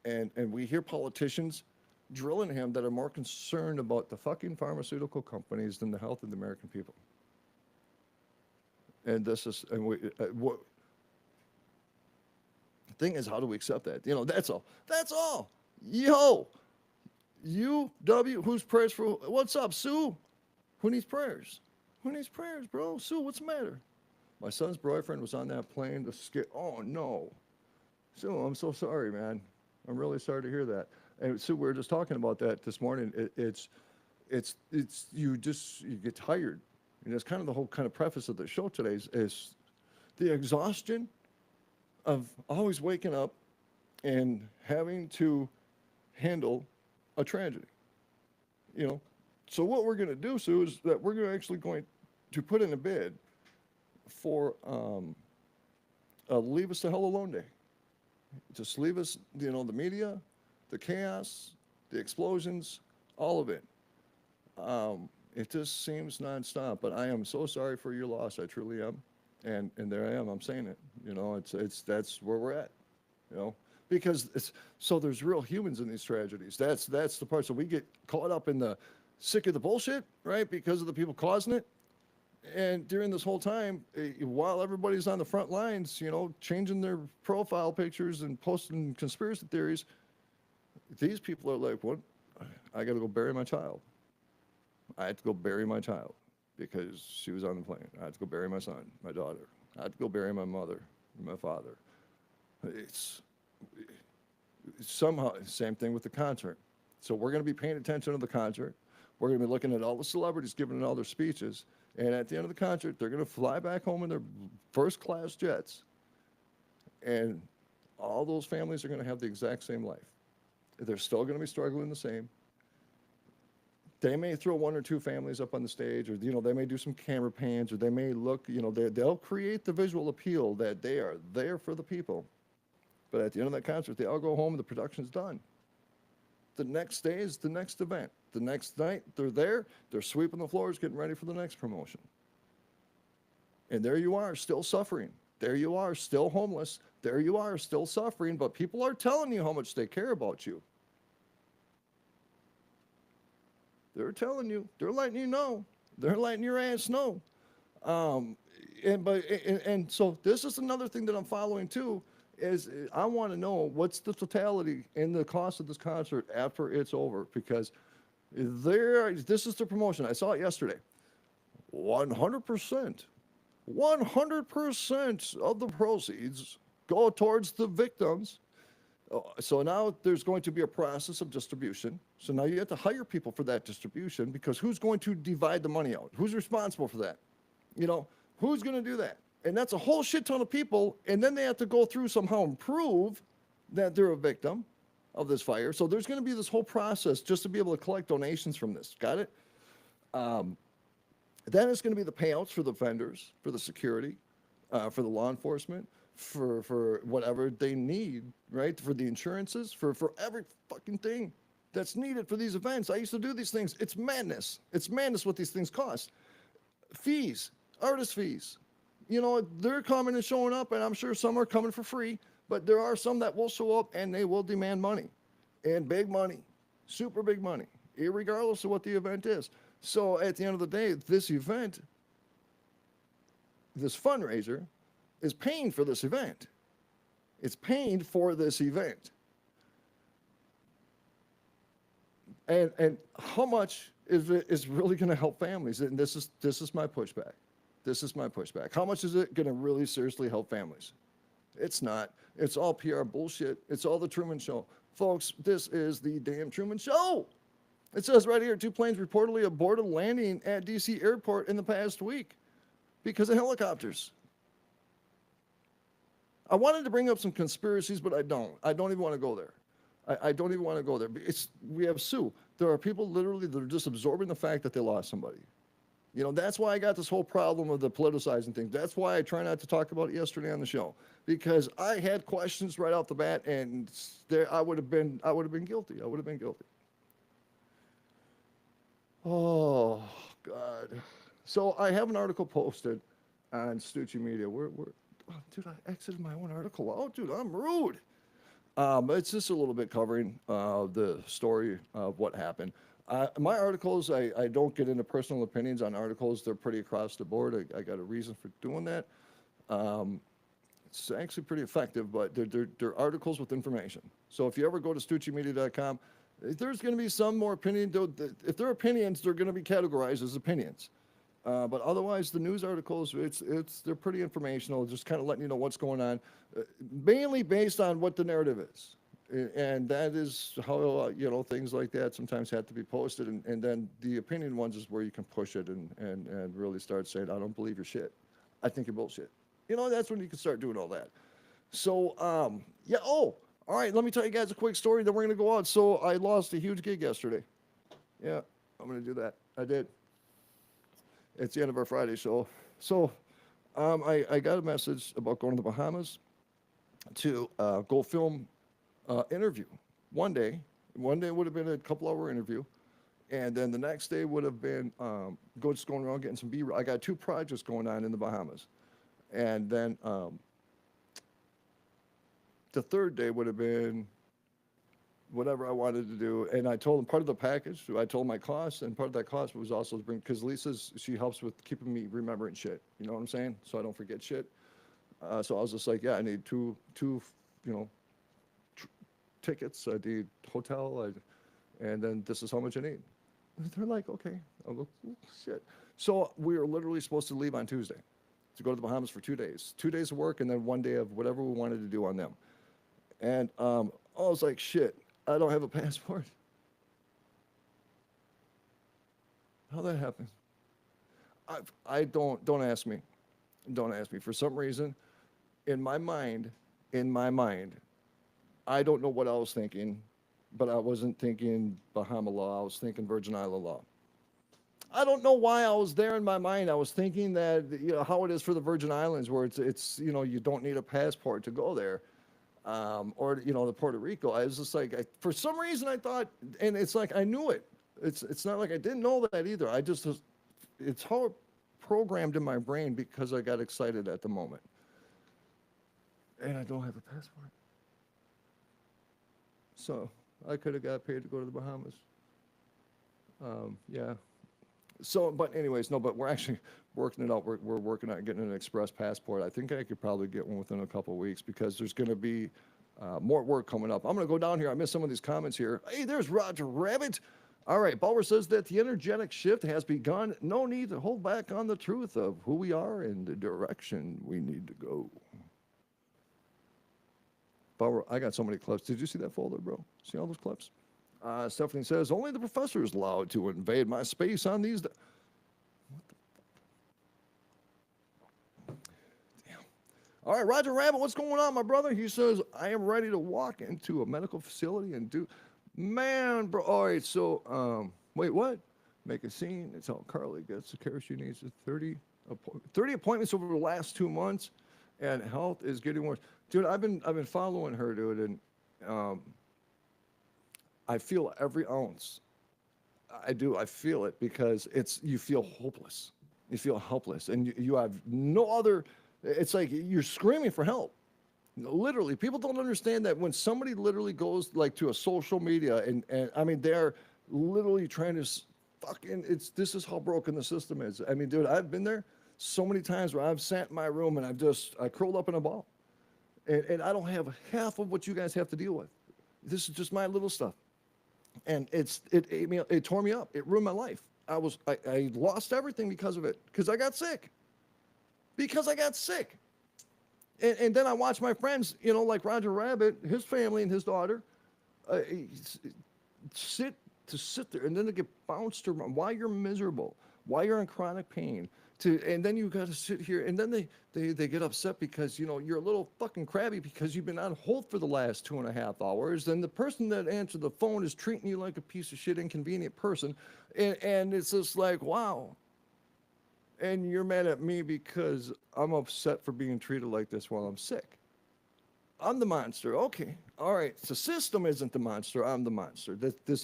S1: and we hear politicians drilling him that are more concerned about the fucking pharmaceutical companies than the health of the American people. And this is, and what the thing is, how do we accept that? That's all. That's all. Yo, UW, who's prayers for? What's up, Sue? Who needs prayers? Who needs prayers, bro? Sue, what's the matter? My son's boyfriend was on that plane to skip. Oh no, Sue, I'm so sorry, man. I'm really sorry to hear that. And Sue, we were just talking about that this morning. It's you get tired. And that's kind of the whole kind of preface of the show today is the exhaustion of always waking up and having to handle a tragedy. So what we're going to do, Sue, is that we're actually going to put in a bid for a Leave Us the Hell Alone Day. Just leave us, the media, the chaos, the explosions, all of it. It just seems nonstop, but I am so sorry for your loss. I truly am. And there I am. I'm saying it. That's where we're at, because there's real humans in these tragedies. That's the part. So we get caught up in the sick of the bullshit, right? Because of the people causing it. And during this whole time, while everybody's on the front lines, changing their profile pictures and posting conspiracy theories, these people are like, what? I got to go bury my child. I had to go bury my child because she was on the plane. I had to go bury my son, my daughter. I had to go bury my mother, my father. It's somehow, same thing with the concert. So we're going to be paying attention to the concert. We're going to be looking at all the celebrities giving all their speeches. And at the end of the concert, they're going to fly back home in their first-class jets. And all those families are going to have the exact same life. They're still going to be struggling the same. They may throw one or two families up on the stage, or they may do some camera pans, or they may look, they'll create the visual appeal that they are there for the people. But at the end of that concert, they all go home and the production's done. The next day is the next event. The next night, they're there, they're sweeping the floors, getting ready for the next promotion. And there you are, still suffering. There you are, still homeless. There you are, still suffering, but people are telling you how much they care about you. They're telling you, they're letting you know, they're letting your ass know. And so this is another thing that I'm following too, is I want to know what's the totality and the cost of this concert after it's over, because this is the promotion. I saw it yesterday. 100% of the proceeds go towards the victims. So now there's going to be a process of distribution. So now you have to hire people for that distribution, because who's going to divide the money out? Who's responsible for that? Who's going to do that? And that's a whole shit ton of people. And then they have to go through somehow and prove that they're a victim of this fire. So there's going to be this whole process just to be able to collect donations from this. Got it? Then it's going to be the payouts for the vendors, for the security, for the law enforcement, for whatever they need, right? For the insurances, for every fucking thing that's needed for these events. I used to do these things. It's madness. It's madness what these things cost. Fees, artist fees. They're coming and showing up, and I'm sure some are coming for free, but there are some that will show up and they will demand money, and big money, super big money, irregardless of what the event is. So at the end of the day, this event, this fundraiser, is paying for this event. It's paying for this event. And how much is really going to help families? And this is my pushback. This is my pushback. How much is it going to really seriously help families? It's not. It's all PR bullshit. It's all the Truman Show. Folks, this is the damn Truman Show. It says right here, 2 planes reportedly aborted landing at D.C. airport in the past week because of helicopters. I wanted to bring up some conspiracies, but I don't. I don't even want to go there. I don't even want to go there. We have Sue. There are people literally that are just absorbing the fact that they lost somebody. That's why I got this whole problem of the politicizing things. That's why I try not to talk about it yesterday on the show, because I had questions right off the bat, and I would have been guilty. I would have been guilty. Oh God. So I have an article posted on Stucci Media. Dude, I exited my own article. Oh, dude, I'm rude. It's just a little bit covering the story of what happened. My articles, I don't get into personal opinions on articles. They're pretty across the board. I got a reason for doing that. It's actually pretty effective, but they're articles with information. So if you ever go to stuccimedia.com, there's going to be some more opinion. If they're opinions, they're going to be categorized as opinions. But otherwise, the news articles, they're pretty informational, just kind of letting you know what's going on, mainly based on what the narrative is. And that is how, things like that sometimes have to be posted. And then the opinion ones is where you can push it and really start saying, I don't believe your shit. I think you're bullshit. That's when you can start doing all that. So, all right, let me tell you guys a quick story, then we're going to go out. So I lost a huge gig yesterday. Yeah, I'm going to do that. I did. It's the end of our Friday show. So I got a message about going to the Bahamas to go film interview. One day would have been a couple-hour interview, and then the next day would have been just going around getting some B-roll. I got 2 projects going on in the Bahamas. And then the third day would have been whatever I wanted to do. And I told them part of the package, I told my cost, and part of that cost was also to bring, because she helps with keeping me remembering shit. You know what I'm saying? So I don't forget shit. So I was just like, yeah, I need two, tickets. I need hotel. And then this is how much I need. They're like, okay. I'll go, oh, shit. So we were literally supposed to leave on Tuesday to go to the Bahamas for 2 days. 2 days of work and then 1 day of whatever we wanted to do on them. And I was like, shit, I don't have a passport. How that happened? I don't ask me. Don't ask me. For some reason, in my mind, I don't know what I was thinking, but I wasn't thinking Bahama law. I was thinking Virgin Island law. I don't know why I was there in my mind. I was thinking that, how it is for the Virgin Islands, where it's you don't need a passport to go there, or the Puerto Rico. I was just like, for some reason I thought, and it's like I knew it. It's not like I didn't know that either. It's how it programmed in my brain because I got excited at the moment, and I don't have a passport, so I could have got paid to go to the Bahamas. Yeah. So, but anyways, no, but we're actually working it out. We're working on getting an express passport. I think I could probably get one within a couple of weeks because there's going to be more work coming up. I'm going to go down here. I missed some of these comments here. Hey, there's Roger Rabbit. All right, Bauer says that the energetic shift has begun. No need to hold back on the truth of who we are and the direction we need to go. Bauer, I got so many clips. Did you see that folder, bro? See all those clips? Stephanie says, only the professor is allowed to invade my space on these. What the? Damn. All right, Roger Rabbit, what's going on, my brother? He says, I am ready to walk into a medical facility and do. Man, bro. All right, so, wait, what? Make a scene. It's how Carly gets the care she needs. 30 appointments over the last 2 months, and health is getting worse. Dude, I've been following her, dude, and I feel every ounce. I do. I feel it because you feel hopeless. You feel helpless, and you have no other. It's like you're screaming for help. Literally, people don't understand that when somebody literally goes like to a social media and I mean they're literally trying to fucking. This is how broken the system is. I mean, dude, I've been there so many times where I've sat in my room and I curled up in a ball, and I don't have half of what you guys have to deal with. This is just my little stuff. And it tore me up. It ruined my life. I lost everything because of it. Because I got sick. And then I watched my friends, like Roger Rabbit, his family and his daughter, sit there and then they get bounced around. Why you're miserable? Why you're in chronic pain? And then you got to sit here, and then they get upset because you're a little fucking crabby because you've been on hold for the last 2.5 hours, and the person that answered the phone is treating you like a piece of shit, inconvenient person, and it's just like, wow. And you're mad at me because I'm upset for being treated like this while I'm sick. I'm the monster. Okay, all right. The system isn't the monster. I'm the monster.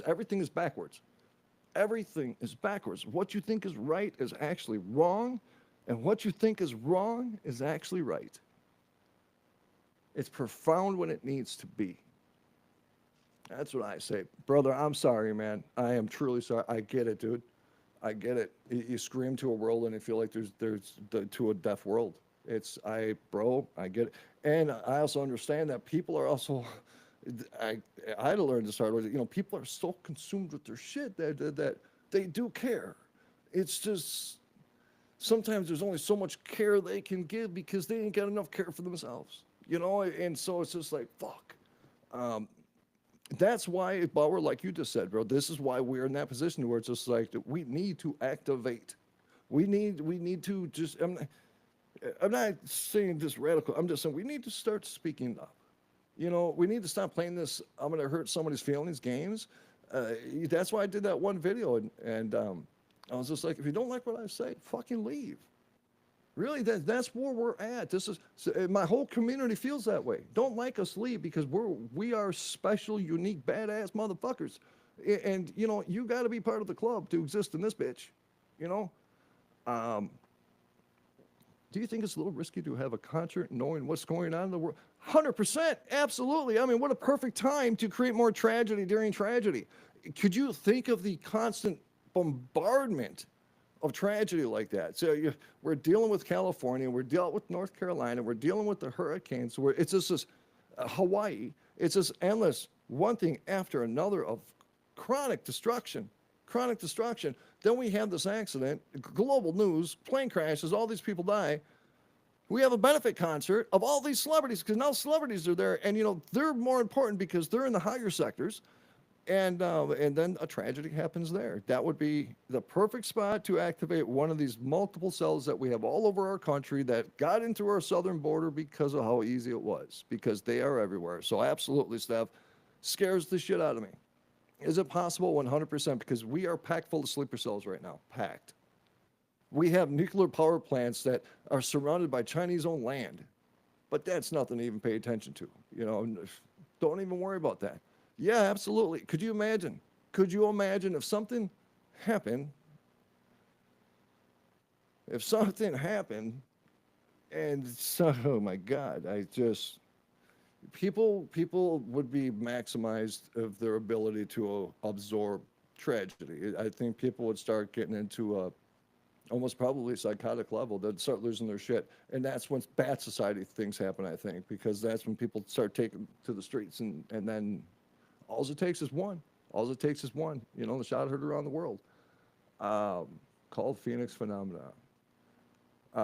S1: Everything is backwards. Everything is backwards. What you think is right is actually wrong, and what you think is wrong is actually right. It's profound when it needs to be. That's what I say. Brother, I'm sorry, man. I am truly sorry. I get it, dude. I get it. You scream to a world and you feel like there's to a deaf world. I get it. And I also understand that people are also, I had to learn to start with, people are so consumed with their shit that they do care. It's just, sometimes there's only so much care they can give because they ain't got enough care for themselves, and so it's just like, fuck. That's why, Bauer, like you just said, bro, this is why we're in that position where it's just like, we need to activate. We need to just, I'm not saying this radical, I'm just saying we need to start speaking up. We need to stop playing this, I'm going to hurt somebody's feelings games. That's why I did that one video, and I was just like, if you don't like what I say, fucking leave. Really, that's where we're at. My whole community feels that way. Don't like us, leave, because we are special, unique, badass motherfuckers. And you got to be part of the club to exist in this bitch. Do you think it's a little risky to have a concert knowing what's going on in the world? 100%, absolutely. I mean, what a perfect time to create more tragedy during tragedy. Could you think of the constant bombardment of tragedy like that? So we're dealing with California, we're dealing with North Carolina, we're dealing with the hurricanes, it's just this Hawaii, it's this endless one thing after another of chronic destruction. Then we have this accident, global news, plane crashes, all these people die. We have a benefit concert of all these celebrities, because now celebrities are there, and they're more important because they're in the higher sectors, and then a tragedy happens there. That would be the perfect spot to activate one of these multiple cells that we have all over our country that got into our southern border because of how easy it was, because they are everywhere. So absolutely, Steph, scares the shit out of me. Is it possible? 100%, because we are packed full of sleeper cells right now, packed. We have nuclear power plants that are surrounded by Chinese-owned land, but that's nothing to even pay attention to. Don't even worry about that. Yeah, absolutely. Could you imagine? If something happened? And oh my God, people would be maximized of their ability to absorb tragedy. I think people would start getting into almost probably psychotic level. They'd start losing their shit. And that's when bad society things happen, I think, because that's when people start taking to the streets, and then all it takes is one. The shot heard around the world. Called Phoenix Phenomenon.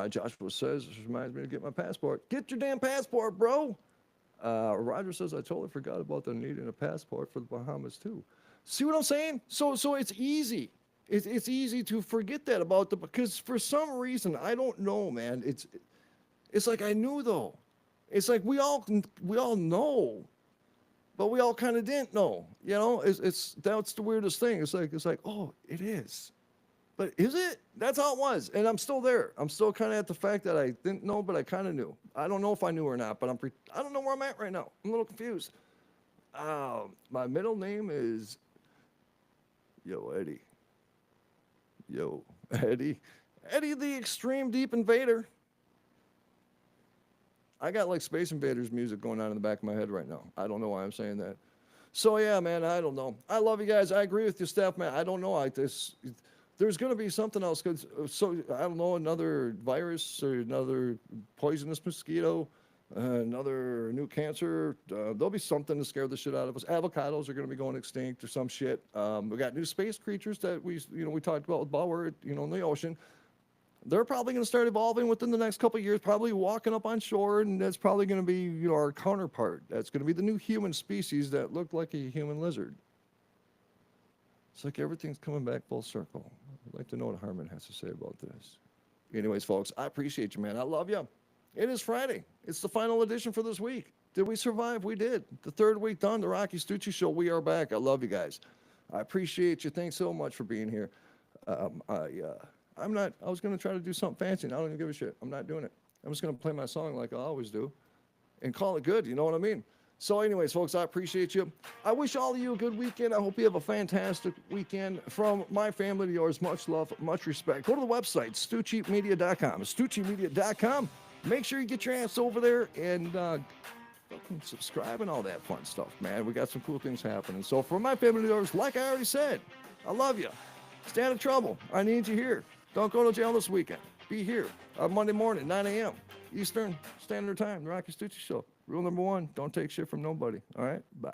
S1: Joshua says, this reminds me to get my passport. Get your damn passport, bro. Roger says, I totally forgot about them needing a passport for the Bahamas too. See what I'm saying? So it's easy. It's easy to forget that because for some reason, I don't know, man. It's like I knew though. It's like we all know, but we all kind of didn't know. That's the weirdest thing. It's like, oh, it is. But is it? That's how it was. And I'm still there. I'm still kind of at the fact that I didn't know, but I kind of knew. I don't know if I knew or not, but I don't know where I'm at right now. I'm a little confused. My middle name is Eddie. Eddie the Extreme Deep Invader. I got like Space Invaders music going on in the back of my head right now. I don't know why I'm saying that. So yeah, man, I don't know. I love you guys. I agree with you, Steph, man. I don't know. There's going to be something else. So, I don't know, another virus or another poisonous mosquito, another new cancer. There'll be something to scare the shit out of us. Avocados are going to be going extinct or some shit. We got new space creatures that we talked about with Bauer, in the ocean. They're probably going to start evolving within the next couple of years, probably walking up on shore, and that's probably going to be, our counterpart. That's going to be the new human species that look like a human lizard. It's like everything's coming back full circle. I'd like to know what Harmon has to say about this. Anyways, folks, I appreciate you, man. I love you. It is Friday. It's the final edition for this week. Did we survive? We did. The third week done, the Rocci Stucci Show. We are back. I love you guys. I appreciate you. Thanks so much for being here. I was going to try to do something fancy, and I don't even give a shit. I'm not doing it. I'm just going to play my song like I always do and call it good. You know what I mean? So anyways, folks, I appreciate you. I wish all of you a good weekend. I hope you have a fantastic weekend. From my family to yours, much love, much respect. Go to the website, StucciMedia.com. StucciMedia.com. Make sure you get your ass over there and fucking subscribe and all that fun stuff, man. We got some cool things happening. So for my family to yours, like I already said, I love you. Stay out of trouble. I need you here. Don't go to jail this weekend. Be here Monday morning, 9 a.m. Eastern Standard Time, the Rocci Stucci Show. Rule number 1, don't take shit from nobody. All right? Bye.